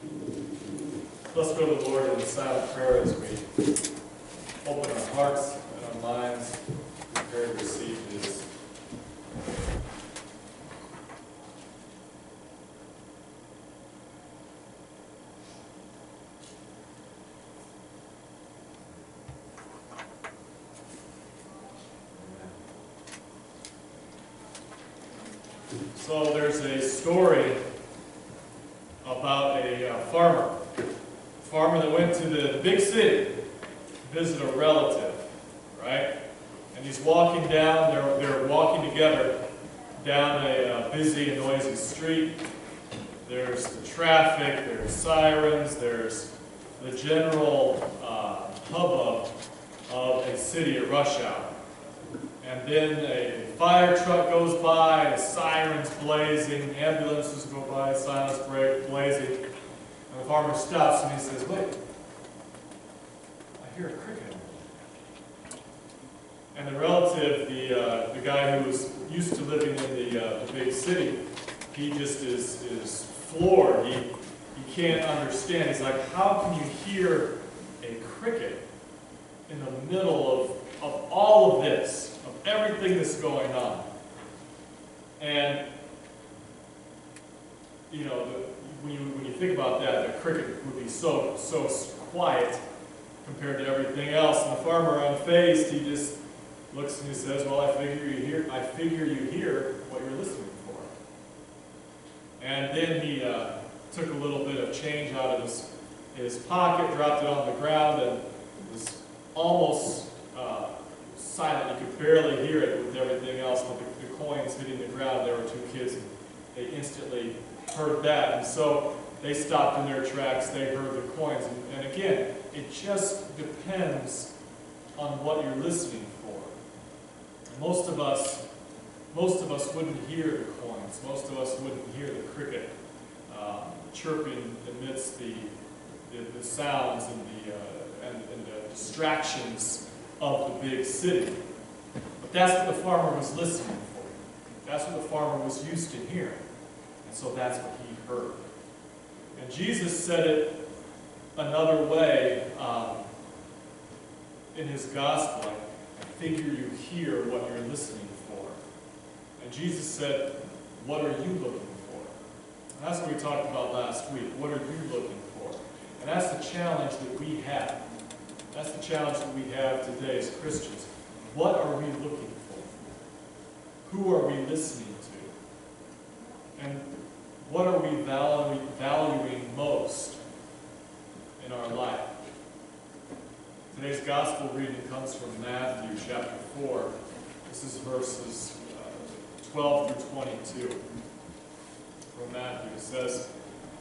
Let's go to the Lord in silent prayer as we open our hearts and our minds, prepare to receive His. So there's a story about a farmer that went to the big city to visit a relative, right? And he's walking down, they're walking together down a busy and noisy street. There's the traffic, there's sirens, there's the general hubbub of a city at rush hour. And then a fire truck goes by, sirens blazing, ambulances go by, sirens blazing. And the farmer stops and he says, "Wait, I hear a cricket." And the relative, the guy who was used to living in the big city, he just is floored. He can't understand. He's like, how can you hear a cricket in the middle of all of this, of everything that's going on? And, you know, when you think about that, the cricket would be so quiet compared to everything else. And the farmer, unfazed, he just looks and he says, "Well, I figure you hear what you're listening for." And then he took a little bit of change out of his pocket, dropped it on the ground, and it was almost silent. You could barely hear it with everything else, but the coins hitting the ground. There were two kids, and they instantly heard that. And so they stopped in their tracks. They heard the coins. And again, it just depends on what you're listening for. Most of us wouldn't hear the coins. Most of us wouldn't hear the cricket chirping amidst the sounds and the distractions of the big city. But that's what the farmer was listening for. That's what the farmer was used to hearing. And so that's what he heard. And Jesus said it another way in his gospel. I figure you hear what you're listening for. And Jesus said, "What are you looking for?" And that's what we talked about last week. What are you looking for? And that's the challenge that we have. That's the challenge that we have today as Christians. What are we looking for? Who are we listening to? And what are we valuing most in our life? Today's gospel reading comes from Matthew chapter 4. This is verses 12 through 22. From Matthew, it says,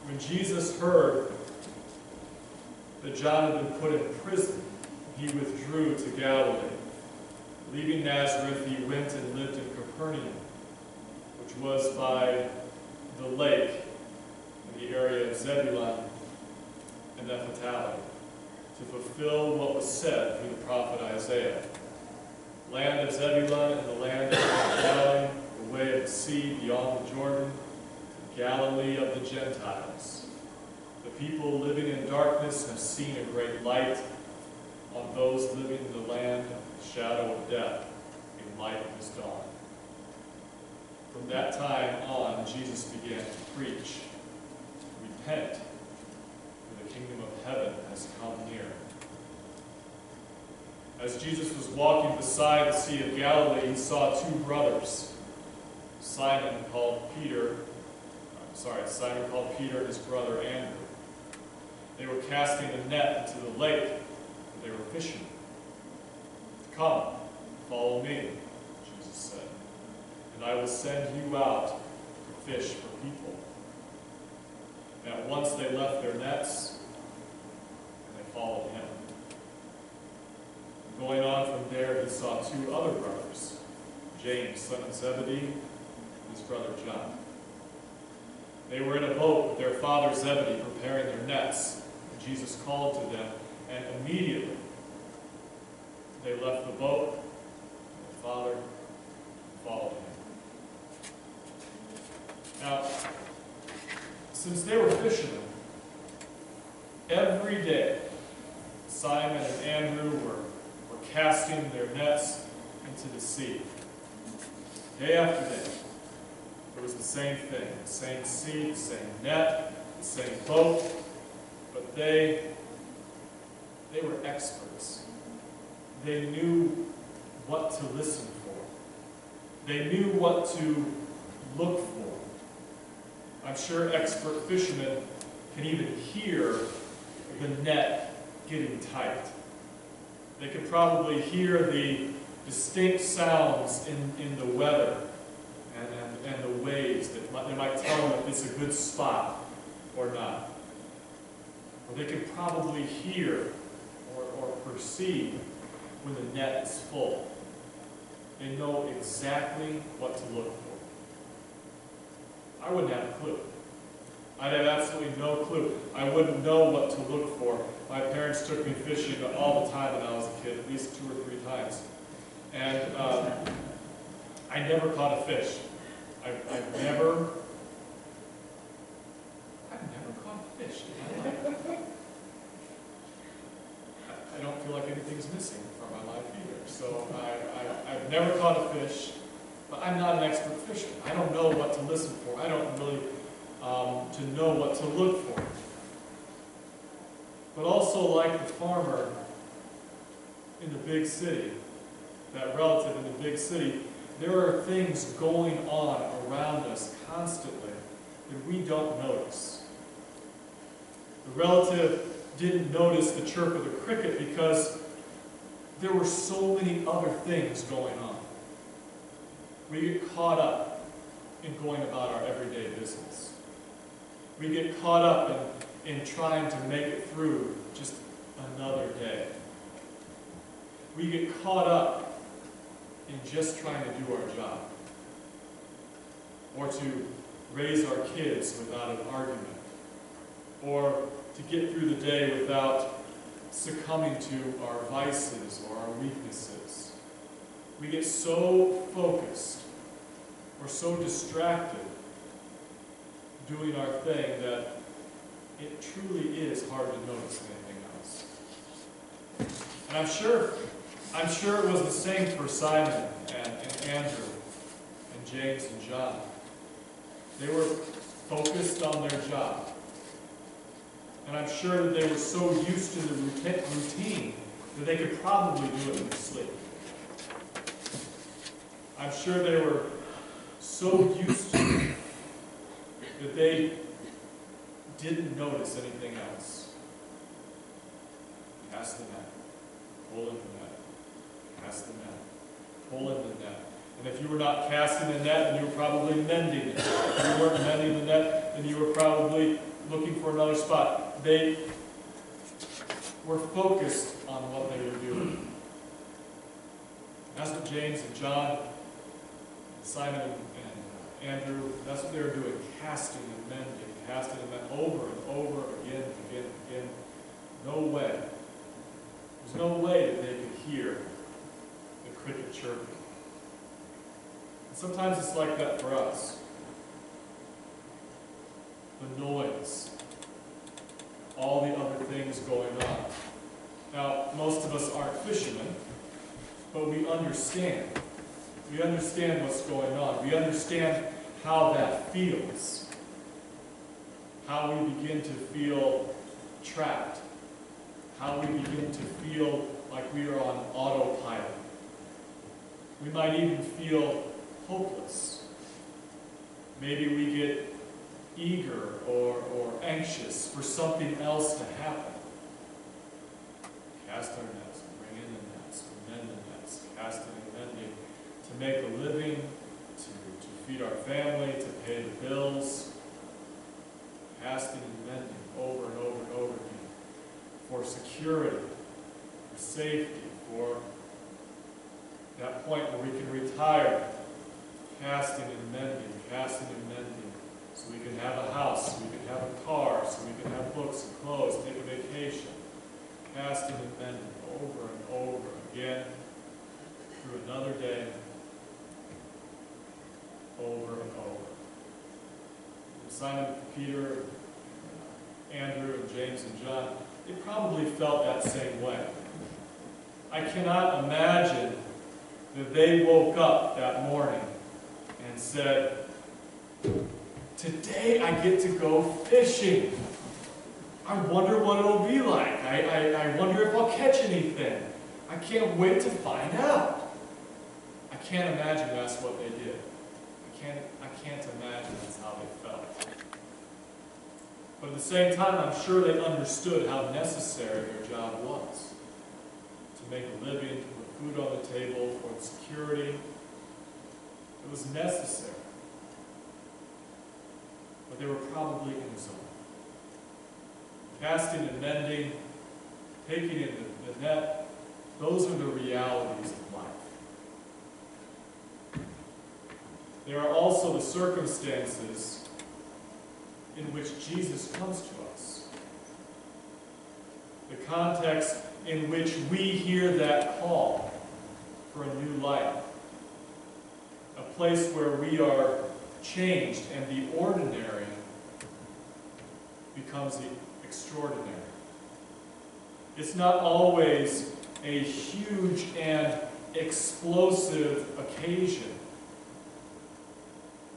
"When Jesus heard that John had been put in prison, he withdrew to Galilee. Leaving Nazareth, he went and lived in Capernaum, which was by the lake in the area of Zebulun and Naphtali, to fulfill what was said through the prophet Isaiah. Land of Zebulun and the land of Naphtali, the way of the sea beyond the Jordan, Galilee of the Gentiles. The people living in darkness have seen a great light. On those living in the land of the shadow of death, a light has dawned." From that time on, Jesus began to preach, "Repent, for the kingdom of heaven has come near." As Jesus was walking beside the Sea of Galilee, he saw two brothers, Simon called Peter and his brother Andrew. They were casting a net into the lake, and they were fishing. "Come, follow me," Jesus said, "and I will send you out to fish for people." And at once they left their nets, and they followed him. Going on from there, he saw two other brothers, James, son of Zebedee, and his brother John. They were in a boat with their father Zebedee, preparing their nets. And Jesus called to them, and immediately they left the boat, and their father followed him. Now, since they were fishermen, Every day, Simon and Andrew were casting their nets into the sea. Day after day, it was the same thing, the same sea, the same net, the same boat, but they were experts. They knew what to listen for. They knew what to look for. I'm sure expert fishermen can even hear the net getting tight. They could probably hear the distinct sounds in the weather and the waves that they might tell them if it's a good spot or not. Or they could probably hear or perceive when the net is full. They know exactly what to look for. I wouldn't have a clue. I'd have absolutely no clue. I wouldn't know what to look for. My parents took me fishing all the time when I was a kid, at least 2 or 3 times. And I never caught a fish. I've never caught a fish in my life. I don't feel like anything's missing from my life either. So I've never caught a fish, but I'm not an expert fisherman. I don't know what to listen for. I don't really to know what to look for. But also, like the farmer in the big city, that relative in the big city, there are things going on around us constantly that we don't notice. The relative didn't notice the chirp of the cricket because there were so many other things going on. We get caught up in going about our everyday business. We get caught up in trying to make it through just another day. We get caught up in just trying to do our job, or to raise our kids without an argument, or to get through the day without succumbing to our vices or our weaknesses. We get so focused or so distracted doing our thing that it truly is hard to notice anything else. And I'm sure it was the same for Simon and Andrew and James and John. They were focused on their job. And I'm sure that they were so used to the routine that they could probably do it in sleep. I'm sure they were so used to it that they didn't notice anything else. Cast the net, pull in the net, cast the net, pull in the net. And if you were not casting the net, then you were probably mending it. If you weren't mending the net, then you were probably looking for another spot. They were focused on what they were doing. That's what James and John, and Simon and Andrew, that's what they were doing, casting and mending, casting and mending over and over again. No way. There's no way that they could hear the cricket chirping. And sometimes it's like that for us. The noise, all the other things going on. Now, most of us aren't fishermen, but we understand. We understand what's going on. We understand how that feels. How we begin to feel trapped. How we begin to feel like we are on autopilot. We might even feel hopeless. Maybe we get eager or anxious for something else to happen. Cast our nets, bring in the nets, mend the nets, casting and mending, to make a living, to feed our family, to pay the bills, casting and mending over and over and over again, for security, for safety, for that point where we can retire, casting and mending, so we can have a house, so we can have a car, so we can have books and clothes, take a vacation, casting and mending over and over again through another day, over and over. And Simon, Peter, Andrew, and James and John, they probably felt that same way. I cannot imagine that they woke up that morning and said, "Today I get to go fishing. I wonder what it'll be like. I wonder if I'll catch anything. I can't wait to find out." I can't imagine that's what they did. I can't imagine that's how they felt. But at the same time, I'm sure they understood how necessary their job was. To make a living, to put food on the table, for security. It was necessary. But they were probably in the zone. Casting and mending, taking in the net, those are the realities of life. There are also the circumstances in which Jesus comes to us. The context in which we hear that call for a new life. A place where we are changed and the ordinary becomes the extraordinary. It's not always a huge and explosive occasion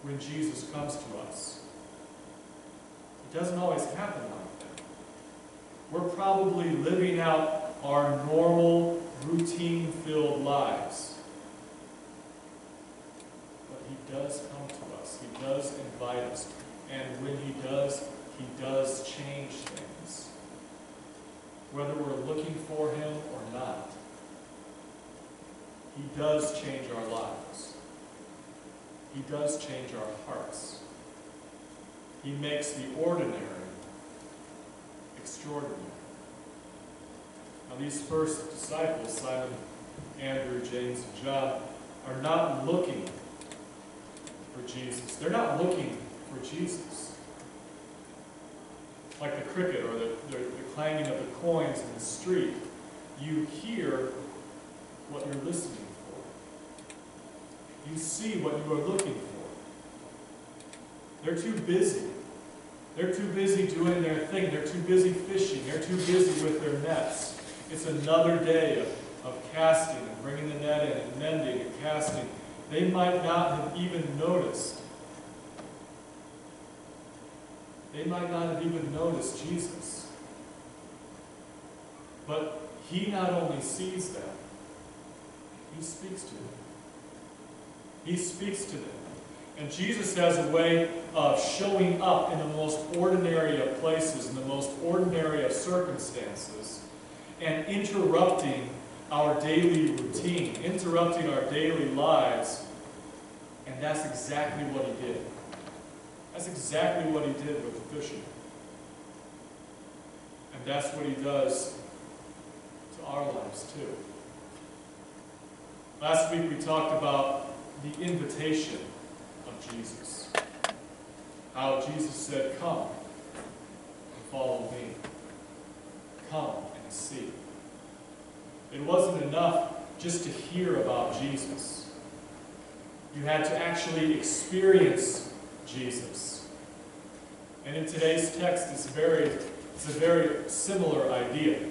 when Jesus comes to us. It doesn't always happen like that. We're probably living out our normal, routine-filled lives. But He does come to us. He does invite us. And when He does change things. Whether we're looking for Him or not. He does change our lives. He does change our hearts. He makes the ordinary extraordinary. Now these first disciples, Simon, Andrew, James, and John, are not looking for Jesus. They're not looking for Jesus. Like the cricket or the clanging of the coins in the street, you hear what you're listening for. You see what you are looking for. They're too busy. They're too busy doing their thing. They're too busy fishing. They're too busy with their nets. It's another day of casting and bringing the net in and mending and casting. They might not have even noticed. They might not have even noticed Jesus. But He not only sees them, He speaks to them. He speaks to them. And Jesus has a way of showing up in the most ordinary of places, in the most ordinary of circumstances, and interrupting our daily routine, interrupting our daily lives. And that's exactly what He did. That's exactly what He did with the fishermen. And that's what He does to our lives too. Last week we talked about the invitation of Jesus. How Jesus said, "Come and follow me. Come and see." It wasn't enough just to hear about Jesus. You had to actually experience Jesus. And in today's text, it's a very similar idea.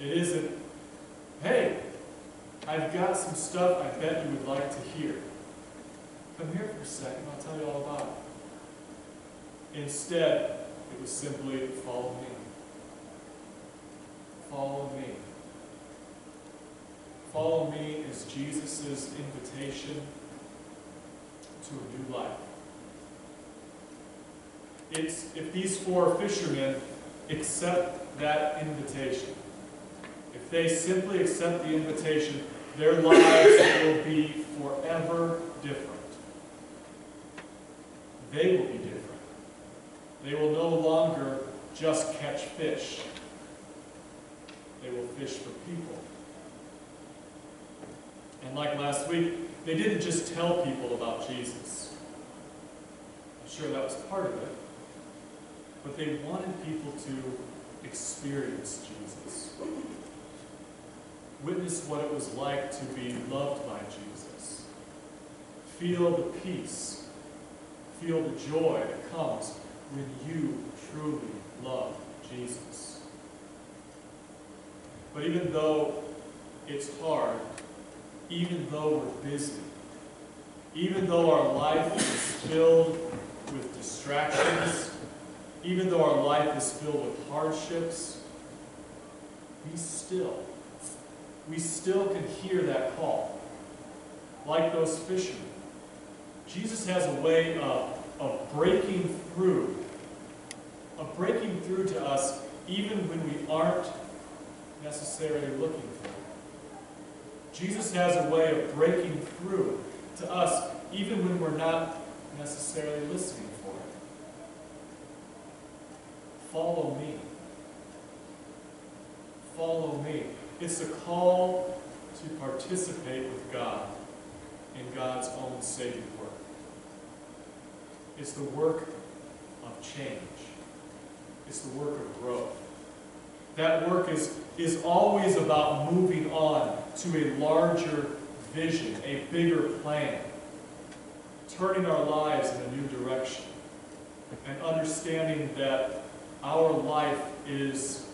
It isn't, "Hey, I've got some stuff I bet you would like to hear. Come here for a second, I'll tell you all about it." Instead, it was simply, "Follow me. Follow me." Follow me is Jesus' invitation to a new life. If these four fishermen accept that invitation, if they simply accept the invitation, their lives will be forever different. They will be different. They will no longer just catch fish. They will fish for people. And like last week, they didn't just tell people about Jesus. I'm sure that was part of it. But they wanted people to experience Jesus. Witness what it was like to be loved by Jesus. Feel the peace. Feel the joy that comes when you truly love even though it's hard, even though we're busy, even though our life is filled with distractions, even though our life is filled with hardships, we still can hear that call. Like those fishermen. Jesus has a way of breaking through to us even when we aren't necessarily looking for it. Jesus has a way of breaking through to us even when we're not necessarily listening for it. Follow me. Follow me. It's a call to participate with God in God's own saving work. It's the work of change. It's the work of growth. That work is always about moving on to a larger vision, a bigger plan, turning our lives in a new direction, and understanding that our life is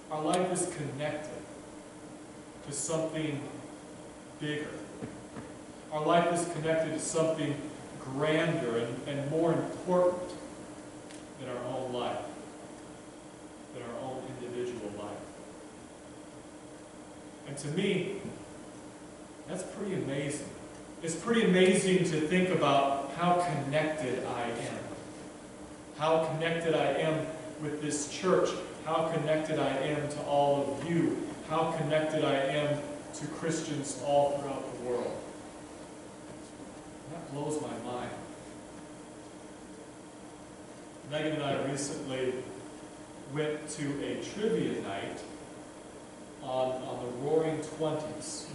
connected to something bigger. Our life is connected to something grander and more important than our own life, than our own individual life. And to me, that's pretty amazing. It's pretty amazing to think about how connected I am. How connected I am with this church. How connected I am to all of you. How connected I am to Christians all throughout the world. That blows my mind. Megan and I recently went to a trivia night on the Roaring Twenties.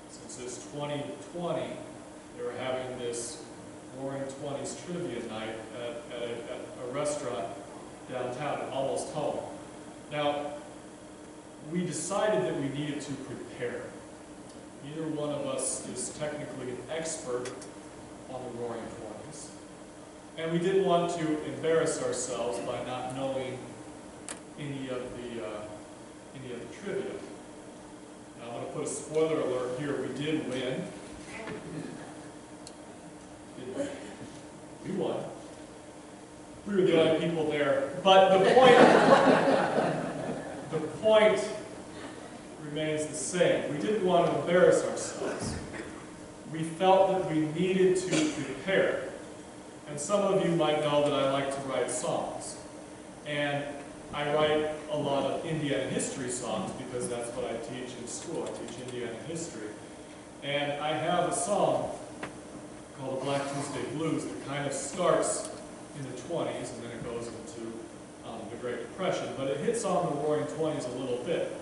Since it's 2020, they were having this Roaring Twenties trivia night at a restaurant downtown, almost home. Now, we decided that we needed to prepare. Neither one of us is technically an expert on the Roaring Twenties. And we didn't want to embarrass ourselves by not knowing any of the trivia. Now, I'm going to put a spoiler alert here. We did win. We won. We were the only people there. But the point remains the same. We didn't want to embarrass ourselves. We felt that we needed to prepare. And some of you might know that I like to write songs. And I write a lot of Indiana history songs because that's what I teach in school. I teach Indiana history. And I have a song called the Black Tuesday Blues that kind of starts in the 20s and then it goes into the Great Depression. But it hits on the Roaring Twenties a little bit.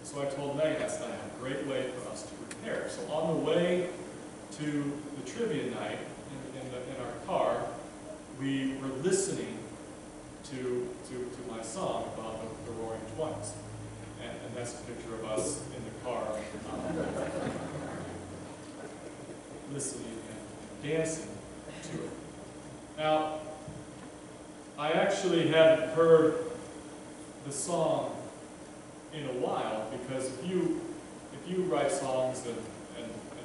So I told Megan that's a great way for us to prepare. So on the way to the trivia night in our car, we were listening to my song about the Roaring Twenties. And that's a picture of us in the car listening and dancing to it. Now, I actually hadn't heard the song in a while because if you write songs and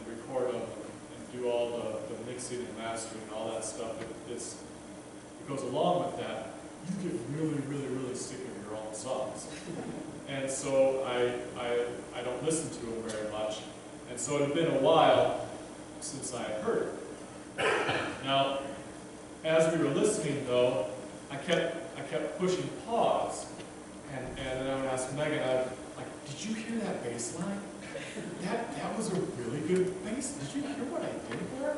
record them and do all the mixing and mastering and all that stuff, it goes along with that, you get really, really, really sick of your own songs. And so I don't listen to them very much. And so it had been a while since I had heard it. Now, as we were listening though, I kept pushing pause. And then I would ask Megan, did you hear that bass line? That was a really good bass. Did you hear what I did there?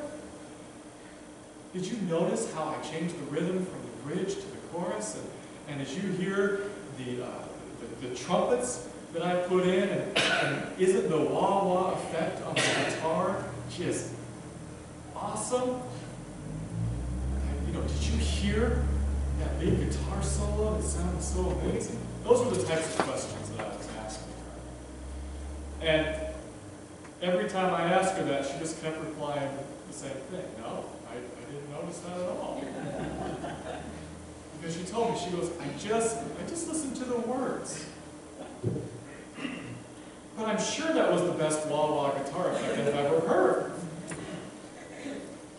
Did you notice how I changed the rhythm from the bridge to the chorus? And as you hear the trumpets that I put in, and isn't the wah-wah effect on the guitar just awesome? Did you hear that big guitar solo that sounded so amazing? Those were the types of questions that I was asking her. And every time I asked her that, she just kept replying the same thing. No, I didn't notice that at all. Because she told me, she goes, I just listened to the words. But I'm sure that was the best wah-wah guitar effect I've ever heard.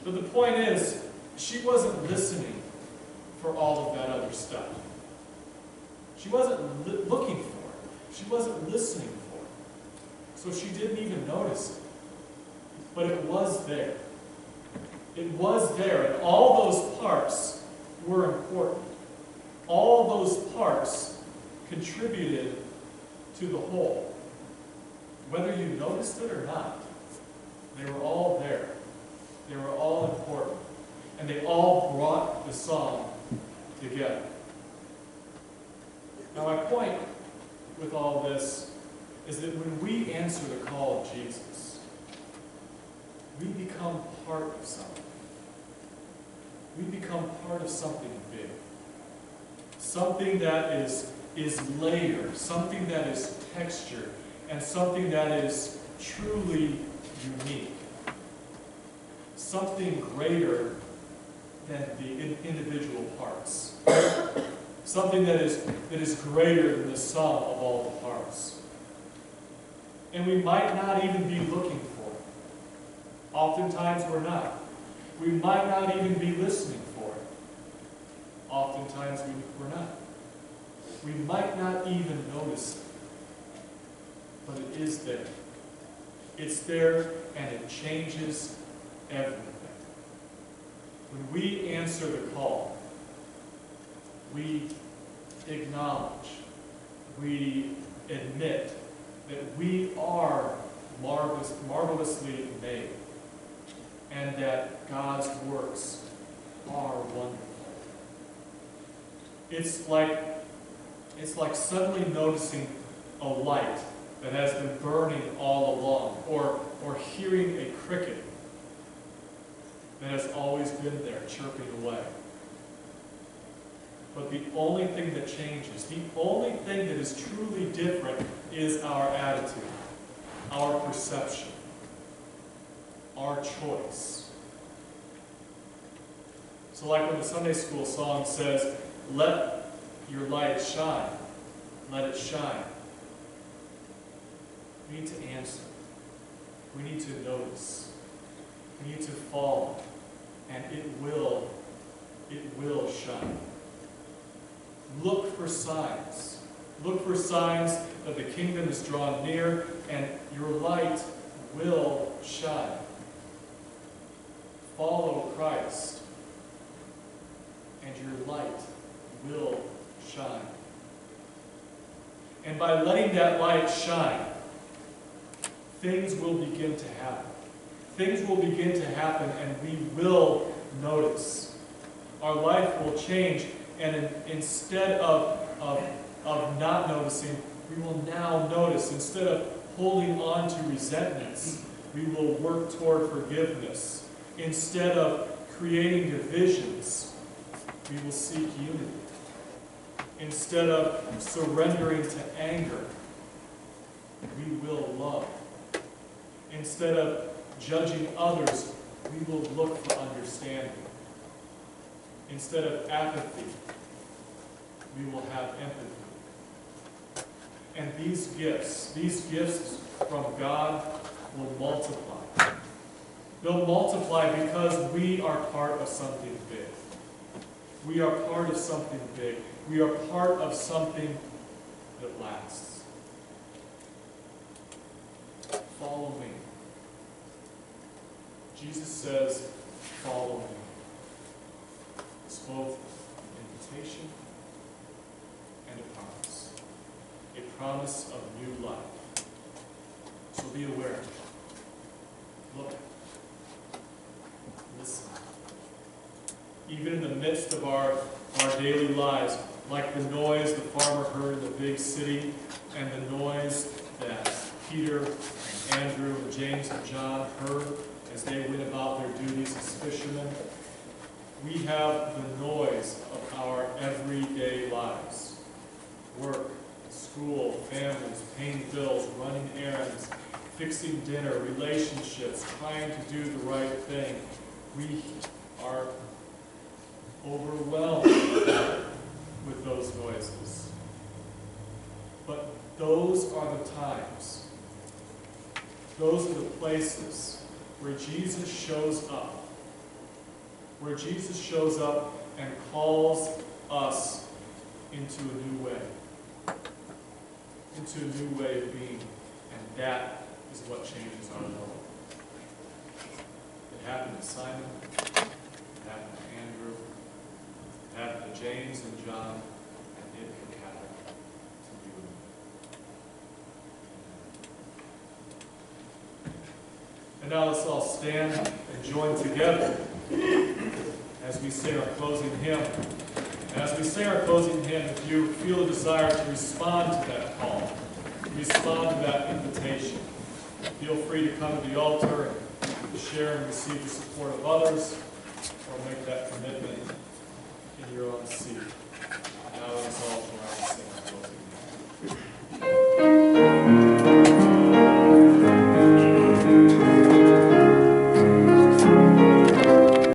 But the point is, she wasn't listening for all of that other stuff. She wasn't looking for it. She wasn't listening for it. So she didn't even notice it. But it was there. It was there, and all those parts were important. All those parts contributed to the whole. Whether you noticed it or not, they were all there. They were all important. And they all brought the song together. Now my point with all this is that when we answer the call of Jesus, we become part of something. We become part of something big. Something that is layered, something that is textured, and something that is truly unique. Something greater than the individual parts. Something that is greater than the sum of all the parts. And we might not even be looking for it. Oftentimes we're not. We might not even be listening for it. Oftentimes we're not. We might not even notice it. But it is there. It's there, and it changes everything. When we answer the call, we acknowledge, we admit that we are marvelously made, and that God's works are wonderful. It's like suddenly noticing a light that has been burning all along, or hearing a cricket that has always been there chirping away. But the only thing that changes, the only thing that is truly different is our attitude, our perception, our choice. So like when the Sunday school song says, "Let your light shine, let it shine." We need to answer. We need to notice. We need to follow. And it will shine. Look for signs. Look for signs that the kingdom is drawn near, and your light will shine. Follow Christ, and your light will shine. And by letting that light shine, things will begin to happen. Things will begin to happen, and we will notice. Our life will change, and instead of not noticing, we will now notice. Instead of holding on to resentments, we will work toward forgiveness. Instead of creating divisions, we will seek unity. Instead of surrendering to anger, we will love. Instead of judging others, we will look for understanding. Instead of apathy, we will have empathy. And these gifts from God will multiply. They'll multiply because we are part of something big. We are part of something big. We are part of something that lasts. Follow me. Jesus says, follow me. It's both an invitation and a promise. A promise of new life. So be aware. Look. Listen. Even in the midst of our daily lives, like the noise the farmer heard in the big city, and the noise that Peter and Andrew and James and John heard as they went about their duties as fishermen, we have the noise of our everyday lives. Work, school, families, paying bills, running errands, fixing dinner, relationships, trying to do the right thing. We are overwhelmed with those noises. But those are the times, those are the places where Jesus shows up. Where Jesus shows up and calls us into a new way. Into a new way of being. And that is what changes our world. It happened to Simon. It happened to Andrew. It happened to James and John. And it can happen to you and me. And now let's all stand and join together as we sing our closing hymn. And as we sing our closing hymn, if you feel a desire to respond to that call, respond to that invitation, feel free to come to the altar and share and receive the support of others, or make that commitment in your own seat.